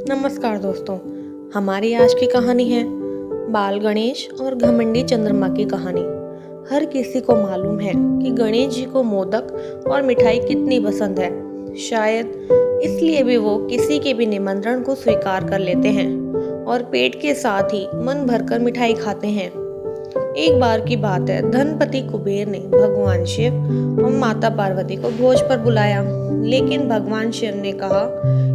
नमस्कार दोस्तों। हमारी आज की कहानी है बाल गणेश और घमंडी चंद्रमा की कहानी। हर किसी को मालूम है कि गणेश जी को मोदक और मिठाई कितनी पसंद है। शायद इसलिए भी वो किसी के भी निमंत्रण को स्वीकार कर लेते हैं और पेट के साथ ही मन भरकर मिठाई खाते हैं। एक बार की बात है, धनपति कुबेर ने भगवान शिव और माता पार्वती को भोज पर बुलाया, लेकिन भगवान शिव ने कहा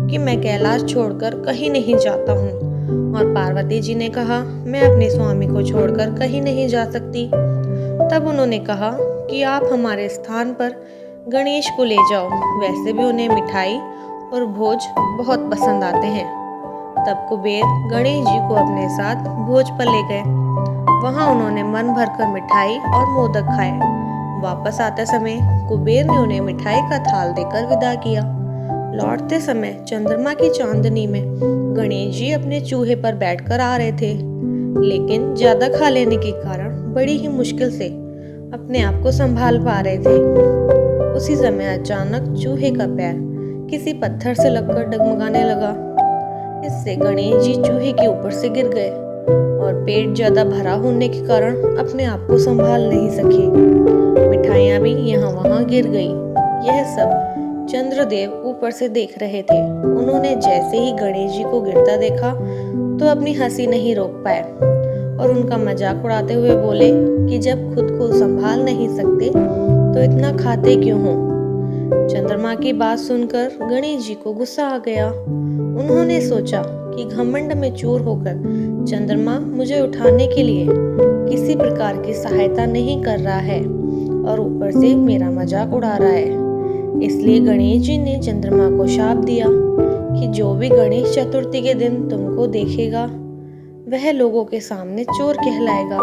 कि मैं कैलाश छोड़कर कहीं नहीं जाता हूँ और पार्वती जी ने कहा मैं अपने स्वामी को छोड़कर कहीं नहीं जा सकती। तब उन्होंने कहा कि आप हमारे स्थान पर गणेश को ले जाओ, वैसे भी उन्हें मिठाई और भोज बहुत पसंद आते हैं। तब कुबेर गणेश जी को अपने साथ भोज पर ले गए। वहाँ उन्होंने मन भरकर मिठाई और मोदक खाए। वापस आते समय कुबेर ने उन्हें मिठाई का थाल देकर विदा किया। लौटते समय चंद्रमा की चांदनी में गणेश जी अपने चूहे पर बैठकर आ रहे थे, लेकिन ज्यादा खा लेने के कारण बड़ी ही मुश्किल से अपने आप को संभाल पा रहे थे। उसी समय अचानक चूहे का पैर किसी पत्थर से लगकर डगमगाने लगा। इससे गणेश जी चूहे के ऊपर से गिर गए और पेट ज्यादा भरा होने के कारण अपने आप को संभाल नहीं सके। मिठाइयाँ भी यहाँ वहाँ गिर गई। यह सब चंद्रदेव ऊपर से देख रहे थे। उन्होंने जैसे ही गणेश जी को गिरता देखा तो अपनी हंसी नहीं रोक पाए और उनका मजाक उड़ाते हुए बोले कि जब खुद को संभाल नहीं सकते तो इतना खाते क्यों हो। चंद्रमा की बात सुनकर गणेश जी को गुस्सा आ गया। उन्होंने सोचा कि घमंड में चूर होकर चंद्रमा मुझे उठाने के लिए किसी प्रकार की सहायता नहीं कर रहा है और ऊपर से मेरा मजाक उड़ा रहा है। इसलिए गणेश जी ने चंद्रमा को शाप दिया कि जो भी गणेश चतुर्थी के दिन तुमको देखेगा वह लोगों के सामने चोर कहलाएगा।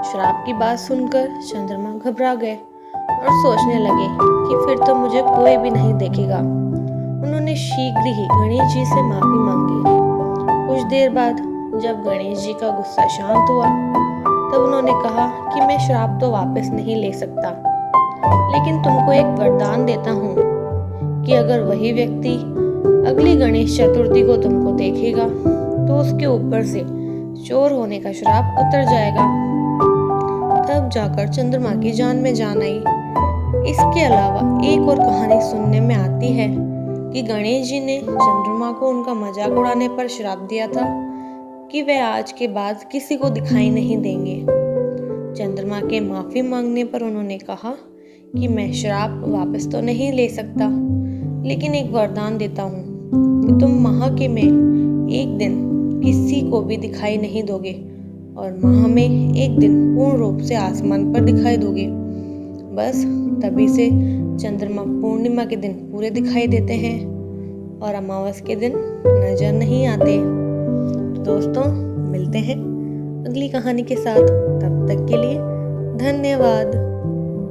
श्राप की बात सुनकर चंद्रमा घबरा गए और सोचने लगे कि फिर तो मुझे कोई भी नहीं देखेगा। उन्होंने शीघ्र ही गणेश जी से माफी मांगी। कुछ देर बाद जब गणेश जी का गुस्सा शांत हुआ तब उन्होंने कहा कि मैं श्राप तो वापस नहीं ले सकता, लेकिन तुमको एक वरदान देता हूँ कि अगर वही व्यक्ति अगली गणेश चतुर्थी को तुमको देखेगा तो उसके ऊपर से चोर होने का श्राप उतर जाएगा। तब जाकर चंद्रमा की जान में जान आई। इसके अलावा एक और कहानी सुनने में आती है कि गणेश जी ने चंद्रमा को उनका मजाक उड़ाने पर श्राप दिया था कि वे आज के बाद किसी को दिखाई नहीं देंगे। चंद्रमा के माफी मांगने पर उन्होंने कहा कि मैं श्राप वापस तो नहीं ले सकता, लेकिन एक वरदान देता हूँ कि तुम माह के में एक दिन किसी को भी दिखाई नहीं दोगे और माह में एक दिन पूर्ण रूप से आसमान पर दिखाई दोगे। बस तभी से चंद्रमा पूर्णिमा के दिन पूरे दिखाई देते हैं और अमावस के दिन नजर नहीं आते। तो दोस्तों, मिलते हैं अगली कहानी के साथ। तब तक के लिए धन्यवाद।